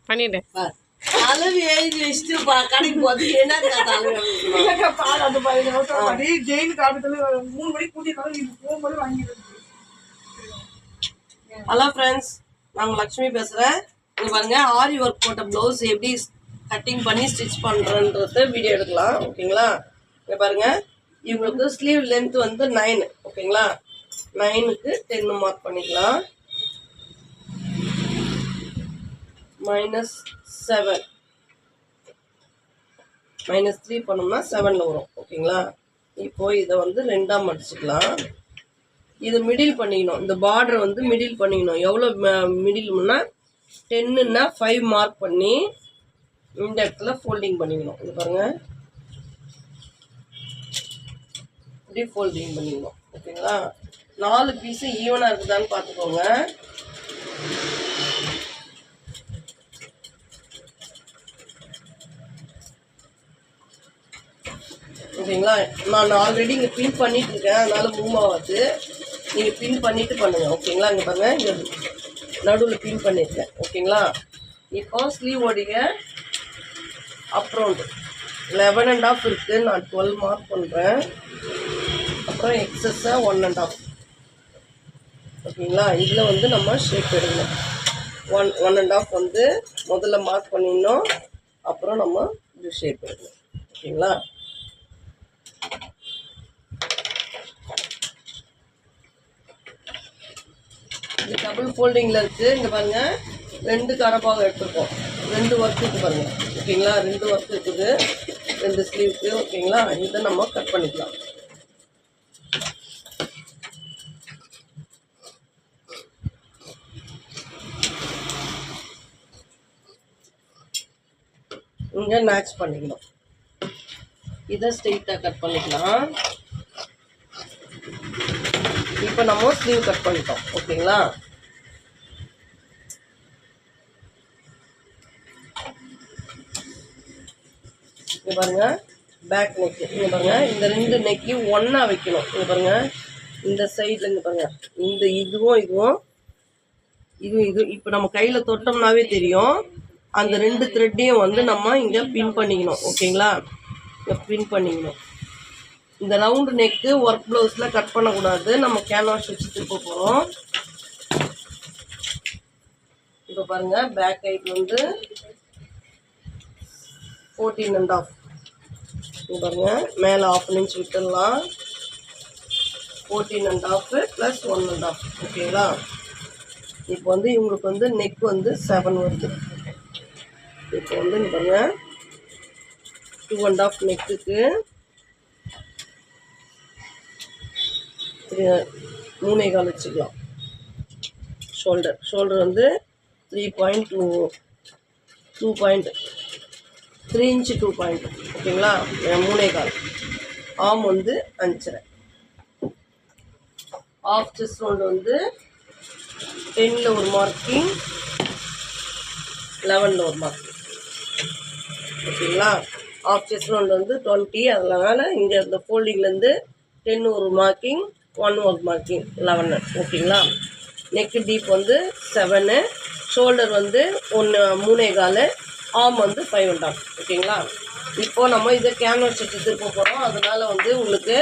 பண்ணிட்டேன். அளவு எழுதி வச்சுட்டு கடைக்கு போது என்ன ஹலோ ஃப்ரெண்ட்ஸ், நான் லக்ஷ்மி பேசுகிறேன். இங்கே பாருங்க, ஆரி ஒர்க் போட்ட ப்ளவுஸ் எப்படி கட்டிங் பண்ணி ஸ்டிச் பண்ணுறன்றது வீடியோ எடுக்கலாம். ஓகேங்களா? இங்கே பாருங்க, இவங்களுக்கு ஸ்லீவ் லென்த் வந்து 9. ஓகேங்களா? 9க்கு 10 மார்க் பண்ணிக்கலாம். -7 -3 பண்ணோம்னா 7ல் வரும். ஓகேங்களா? இப்போ இதை வந்து 2ஆ மடிச்சுக்கலாம். இது மிடில் பண்ணிக்கணும். இந்த பார்டர் வந்து மிடில் பண்ணிக்கணும். எவ்வளோ மிடில்னா 10ன்னா 5 மார்க் பண்ணி இந்த இடத்துல ஃபோல்டிங் பண்ணிக்கணும். இது பாருங்க, இப்படி ஃபோல்டிங் பண்ணிக்கணும். ஓகேங்களா? 4 பீஸு ஈவனாக இருக்குதான்னு பார்த்துக்கோங்க. ஓகேங்களா? நான் ஆல்ரெடி இங்கே பின் பண்ணிட்டு இருக்கேன், அதனால மூவ் ஆகாது. நீங்கள் பின் பண்ணிட்டு பண்ணுங்க. ஓகேங்களா? இங்கே பாருங்க, இங்கே நடுவில் பின் பண்ணியிருக்கேன். ஓகேங்களா? இப்போ ஸ்லீவ் ஓடிங்க அப்புறம் 11.5 இருக்குது. நான் 12 மார்க் பண்ணுறேன். அப்புறம் எக்ஸஸாக 1.5. ஓகேங்களா? இதில் வந்து நம்ம ஷேப் எடுக்கணும். 1.5 வந்து முதல்ல மார்க் பண்ணிடணும். அப்புறம் நம்ம இது ஷேப் எடுக்கணும். ஓகேங்களா? இது டபுள் ஃபோல்டிங்கில் இருக்குது. இங்கே பாருங்கள், 2 கரப்பாக எடுத்துருக்கோம். 2 ஒர்க் இருக்குது பாருங்கள். ஓகேங்களா? 2 ஒர்க் இருக்குது, 2 ஸ்லீவுக்கு. ஓகேங்களா? இதை நம்ம கட் பண்ணிக்கலாம். இங்கே மேட்ச் பண்ணிக்கணும். இதை ஸ்ட்ரெயிட்டாக கட் பண்ணிக்கலாம். இப்போ நம்ம ஸ்லீவ் கட் பண்ணிட்டோம். ஓகேங்களா? இங்கே பாருங்க, பேக் நெக்கு. இங்கே பாருங்க, இந்த 2 நெக்கையும் ஒன்றா வைக்கணும். இங்கே பாருங்க, இந்த சைடில் இங்கே பாருங்க, இந்த இதுவும் இப்போ நம்ம கையில் தொட்டோம்னாவே தெரியும். அந்த 2 த்ரெட்டையும் வந்து நம்ம இங்கே பின் பண்ணிக்கணும். ஓகேங்களா? இங்கே பின் பண்ணிக்கணும். இந்த ரவுண்டு நெக்கு ஒர்க் ப்ளவுஸில் கட் பண்ணக்கூடாது. நம்ம கேன்வாஸ் வச்சு திருப்ப போகிறோம். இப்போ பாருங்கள், பேக் ஹைட் வந்து 14.5. இது பாருங்கள், மேலே 1/2 inch விட்டுடலாம். 14.5 + 1.5. ஓகேங்களா? இப்போ வந்து இவங்களுக்கு வந்து நெக் வந்து 7 வருது. இப்போ வந்து இங்கே பாருங்கள், 2.5 நெக்குக்கு 3.25 வச்சுக்கலாம். ஷோல்டர் வந்து 3 inch 2 point. ஓகேங்களா? 3.25. ஆம் வந்து 5.5. ஆஃப் செஸ்ட் ரவுண்டு வந்து 10ல் ஒரு மார்க்கிங், 11ல் ஒரு மார்க்கிங். ஓகேங்களா? ஆஃப் செஸ்ட் ரவுண்டு வந்து 20. அதனால இங்கே இந்த ஃபோல்டிங்லேருந்து 10 ஒரு மார்க்கிங், 1 ஒரு மார்க்கிங், 11. ஓகேங்களா? நெக்கு டீப் வந்து 7, ஷோல்டர் வந்து 3.25, ஆம் வந்து 5.5. ஓகேங்களா? இப்போ நம்ம இதை கேன்வாஸ் வச்சு திருப்ப போகிறோம். அதனால் வந்து உங்களுக்கு